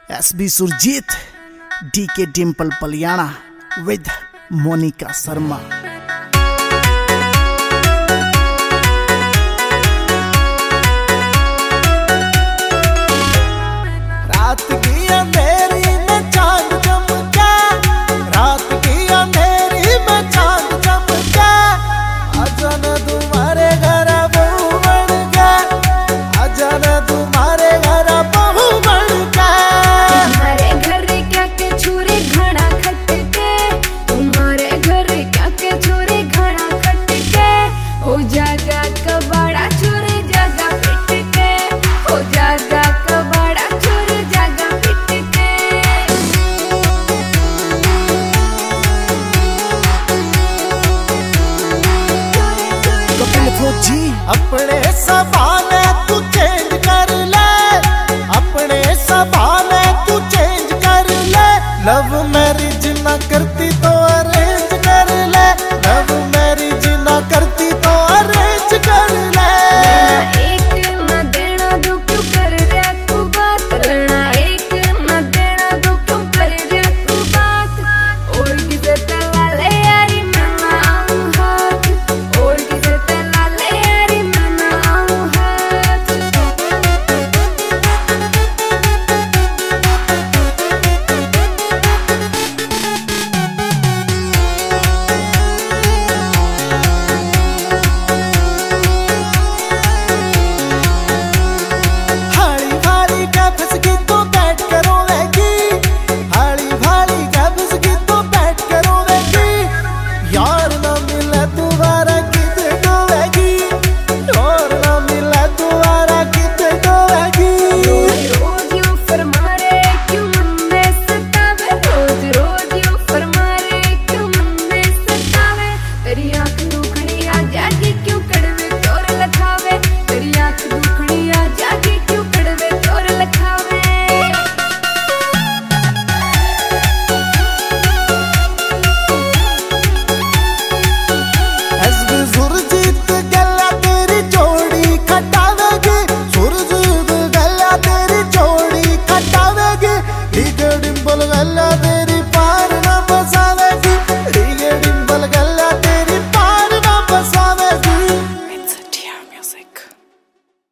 SB Surjit, DK Dimple Paliana with Monika Sharma. रात की अंधेरी में चांद चमका, रात की अंधेरी में चांद चमका, अजन तुम्हारे घर बहू बन गया, अजन तुम्हारे घर बहू बन गया। तुम्हारे घर क्या के छुरे घड़ा खटके, तुम्हारे घर क्या के छुरे घड़ा खटके, हो जागा कबाड़ा छुरे जागा पिट के, हो जागा कबाड़ा छुरे जागा पिट के। कपिल फौजी अपने सवाले तू चेंज कर ले, अपने सवाले तू चेंज कर ले, लव मैरिज ना करती तो अरेंज कर ले, लव मैरिज ना करती तो अरेंज कर ले। एक न देना दो क्यों कर रहा तू बात, लड़ना एक न देना दो क्यों कर रहा तू बात, और किसे तला ले यारी मैं ना आऊं हाथ, और किसे तला ले यारी मैं ना आऊं हाथ। हाली भाली क्या फसगी तो बैठ कर रोवेगी, हाली भाली क्या फसगी तो बैठ कर रोवेगी, यार ना मिले दोबारा किते डोवेगी, यार ना मिले दोबारा किते डोवेगी। रोज रोज यूं फरमारे क्यों मन में सतावे, रोज रोज यूं फरमारे क्यों मन में सतावे, तेरी आंख दुखड़ी आ जागी क्यों कड़वे तोर लखावे, तेरी आंख दुखड़ी आ जागी क्यों कड़वे तोर लखावे। SB सुरजीत गला तेरी जोड़ी खटावेगी, सुरजीत गला तेरी जोड़ी खटावेगी, DK डिम्पल गला तेरी